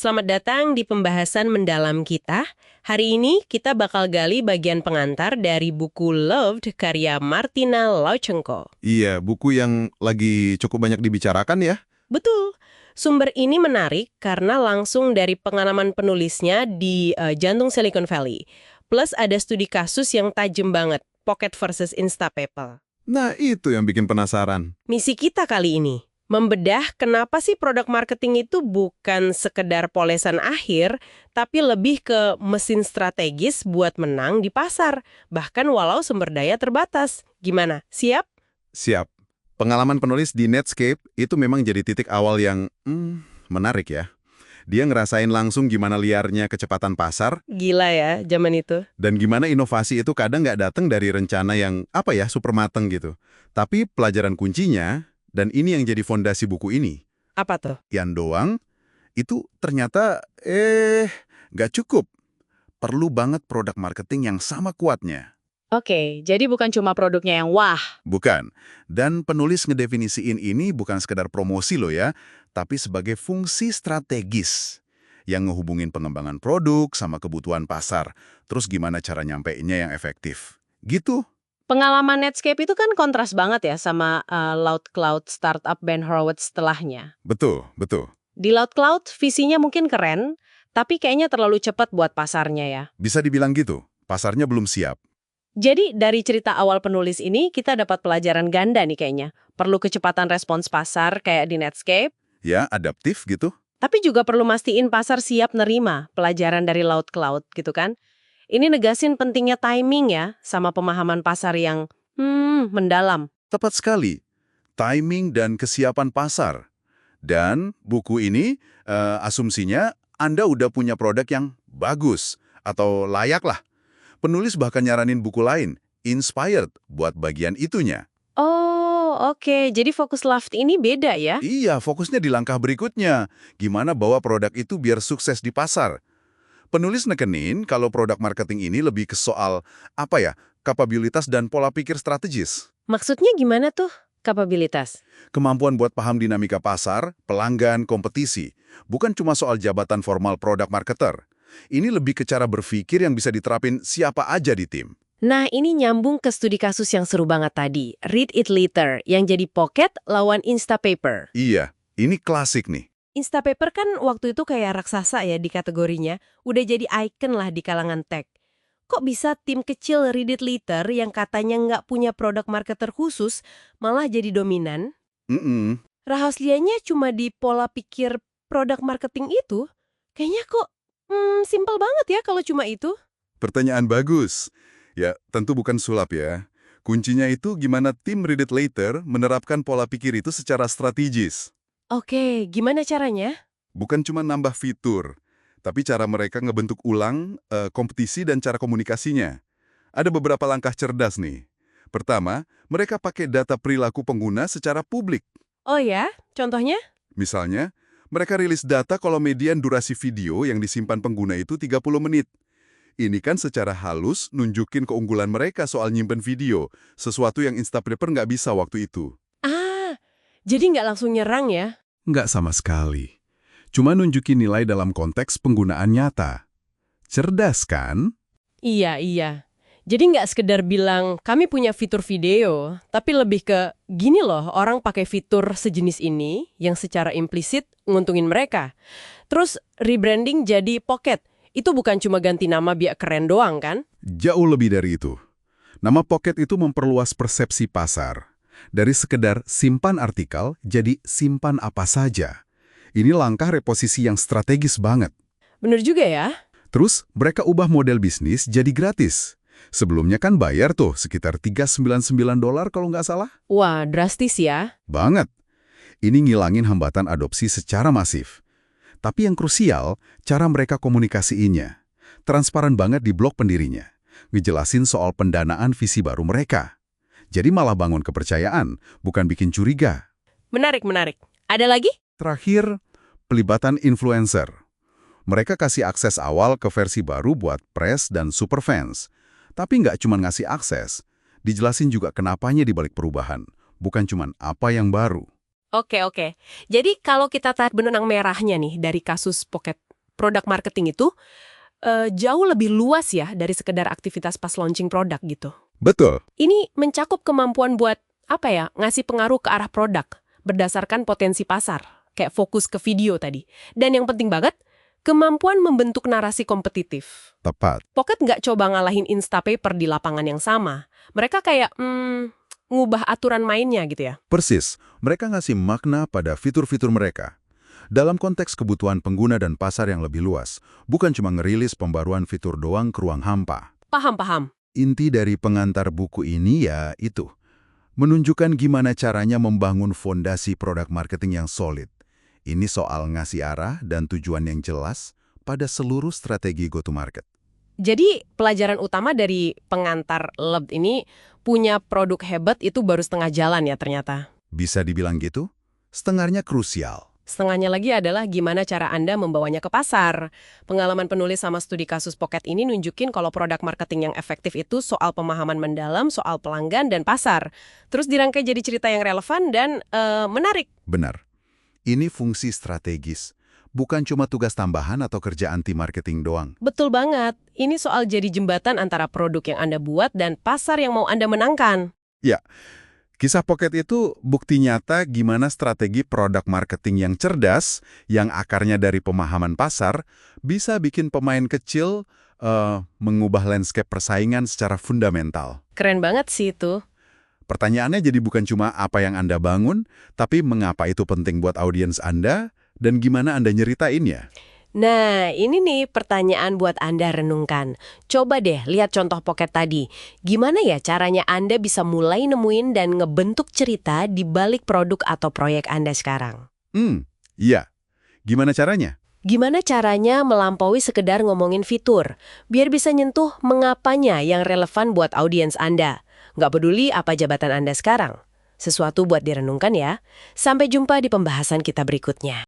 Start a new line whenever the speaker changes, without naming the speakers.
Selamat datang di pembahasan mendalam kita. Hari ini kita bakal gali bagian pengantar dari buku Loved karya Martina Lauchenko.
Iya, buku yang lagi cukup banyak dibicarakan ya.
Betul. Sumber ini menarik karena langsung dari pengalaman penulisnya di jantung Silicon Valley. Plus ada studi kasus yang tajam banget, Pocket versus Instapaper.
Nah, itu yang bikin penasaran.
Misi kita kali ini, membedah kenapa sih produk marketing itu bukan sekedar polesan akhir, tapi lebih ke mesin strategis buat menang di pasar, bahkan walau sumber daya terbatas. Gimana? Siap?
Siap. Pengalaman penulis di Netscape itu memang jadi titik awal yang menarik ya. Dia ngerasain langsung gimana liarnya kecepatan pasar,
Gila ya, zaman itu.
dan gimana inovasi itu kadang nggak datang dari rencana yang, super mateng gitu. Tapi pelajaran kuncinya, dan ini yang jadi fondasi buku ini,
Apa tuh?
yang doang, itu ternyata, nggak cukup. Perlu banget produk marketing yang sama kuatnya.
Oke, jadi bukan cuma produknya yang wah.
Bukan. Dan penulis ngedefinisiin ini bukan sekedar promosi loh ya, tapi sebagai fungsi strategis yang ngehubungin pengembangan produk sama kebutuhan pasar. Terus gimana cara nyampeinnya yang efektif. Gitu.
Pengalaman Netscape itu kan kontras banget ya sama Loud Cloud startup Ben Horowitz setelahnya.
Betul, betul.
Di Loud Cloud visinya mungkin keren, tapi kayaknya terlalu cepat buat pasarnya ya.
Bisa dibilang gitu. Pasarnya belum siap.
Jadi dari cerita awal penulis ini kita dapat pelajaran ganda nih kayaknya. Perlu kecepatan respons pasar kayak di Netscape,
Ya, adaptif gitu.
tapi juga perlu mastiin pasar siap nerima pelajaran dari Loud Cloud gitu kan. Ini negasin pentingnya timing ya, sama pemahaman pasar yang mendalam.
Tepat sekali. Timing dan kesiapan pasar. Dan buku ini, asumsinya Anda udah punya produk yang bagus atau layak lah. Penulis bahkan nyaranin buku lain, Inspired, buat bagian itunya.
Oh, oke. Jadi fokus Loft ini beda ya?
Iya, fokusnya di langkah berikutnya. Gimana bawa produk itu biar sukses di pasar. Penulis nekenin kalau produk marketing ini lebih ke soal, kapabilitas dan pola pikir strategis.
Maksudnya gimana tuh kapabilitas?
Kemampuan buat paham dinamika pasar, pelanggan, kompetisi. Bukan cuma soal jabatan formal produk marketer. Ini lebih ke cara berpikir yang bisa diterapin siapa aja di tim.
Nah, ini nyambung ke studi kasus yang seru banget tadi. Read It Later, yang jadi Pocket lawan Instapaper.
Iya, ini klasik nih.
Instapaper kan waktu itu kayak raksasa ya di kategorinya, udah jadi icon lah di kalangan tech. Kok bisa tim kecil Read It Later yang katanya nggak punya produk marketer khusus, malah jadi dominan? Rahasianya cuma di pola pikir produk marketing itu? Kayaknya kok simpel banget ya kalau cuma itu.
Pertanyaan bagus. Ya, tentu bukan sulap ya. Kuncinya itu gimana tim Read It Later menerapkan pola pikir itu secara strategis.
Oke, gimana caranya?
Bukan cuma nambah fitur, tapi cara mereka ngebentuk ulang kompetisi dan cara komunikasinya. Ada beberapa langkah cerdas nih. Pertama, mereka pakai data perilaku pengguna secara publik.
Oh ya, contohnya?
Misalnya, mereka rilis data kalau median durasi video yang disimpan pengguna itu 30 menit. Ini kan secara halus nunjukin keunggulan mereka soal nyimpen video, sesuatu yang Instapaper nggak bisa waktu itu.
Ah, jadi nggak langsung nyerang ya?
Nggak sama sekali. Cuma nunjukin nilai dalam konteks penggunaan nyata. Cerdas kan?
Iya. Jadi nggak sekedar bilang, kami punya fitur video, tapi lebih ke, gini loh, orang pakai fitur sejenis ini yang secara implisit nguntungin mereka. Terus rebranding jadi Pocket. Itu bukan cuma ganti nama biar keren doang kan?
Jauh lebih dari itu. Nama Pocket itu memperluas persepsi pasar. Dari sekedar simpan artikel, jadi simpan apa saja. Ini langkah reposisi yang strategis banget.
Bener juga ya?
Terus, mereka ubah model bisnis jadi gratis. Sebelumnya kan bayar tuh sekitar $399 kalau nggak salah.
Wah, drastis ya.
Banget. Ini ngilangin hambatan adopsi secara masif. Tapi yang krusial, cara mereka komunikasiinnya. Transparan banget di blog pendirinya. Ngejelasin soal pendanaan visi baru mereka. Jadi malah bangun kepercayaan, bukan bikin curiga.
Menarik. Ada lagi?
Terakhir, pelibatan influencer. Mereka kasih akses awal ke versi baru buat press dan superfans. Tapi nggak cuma ngasih akses, dijelasin juga kenapanya di balik perubahan, bukan cuma apa yang baru.
Oke. Jadi kalau kita tarik benang merahnya nih dari kasus Pocket
produk marketing itu jauh lebih luas ya dari sekedar aktivitas pas launching produk gitu.
Betul.
Ini mencakup kemampuan buat, ngasih pengaruh ke arah produk berdasarkan potensi pasar. Kayak fokus ke video tadi. Dan yang penting banget, kemampuan membentuk narasi kompetitif.
Tepat.
Pocket nggak coba ngalahin Instapaper di lapangan yang sama. Mereka kayak, ngubah aturan mainnya gitu ya.
Persis, mereka ngasih makna pada fitur-fitur mereka. Dalam konteks kebutuhan pengguna dan pasar yang lebih luas, bukan cuma ngerilis pembaruan fitur doang ke ruang hampa.
Paham.
Inti dari pengantar buku ini ya itu. Menunjukkan gimana caranya membangun fondasi produk marketing yang solid. Ini soal ngasih arah dan tujuan yang jelas pada seluruh strategi go-to-market.
Jadi pelajaran utama dari pengantar LEB ini punya produk hebat itu baru setengah jalan ya ternyata.
Bisa dibilang gitu? Setengahnya krusial.
Setengahnya lagi adalah gimana cara Anda membawanya ke pasar. Pengalaman penulis sama studi kasus Pocket ini nunjukin kalau produk marketing yang efektif itu soal pemahaman mendalam, soal pelanggan dan pasar. Terus dirangkai jadi cerita yang relevan dan menarik.
Benar. Ini fungsi strategis. Bukan cuma tugas tambahan atau kerja anti-marketing doang.
Betul banget. Ini soal jadi jembatan antara produk yang Anda buat dan pasar yang mau Anda menangkan.
Ya, kisah Pocket itu bukti nyata gimana strategi produk marketing yang cerdas, yang akarnya dari pemahaman pasar, bisa bikin pemain kecil mengubah landscape persaingan secara fundamental.
Keren banget sih itu.
Pertanyaannya jadi bukan cuma apa yang Anda bangun, tapi mengapa itu penting buat audiens Anda, dan gimana Anda nyeritainnya.
Nah, ini nih pertanyaan buat Anda renungkan. Coba deh lihat contoh Pocket tadi. Gimana ya caranya Anda bisa mulai nemuin dan ngebentuk cerita di balik produk atau proyek Anda sekarang?
Iya. Gimana caranya?
Gimana caranya melampaui sekedar ngomongin fitur, biar bisa nyentuh mengapanya yang relevan buat audiens Anda. Nggak peduli apa jabatan Anda sekarang. Sesuatu buat direnungkan ya. Sampai jumpa di pembahasan kita berikutnya.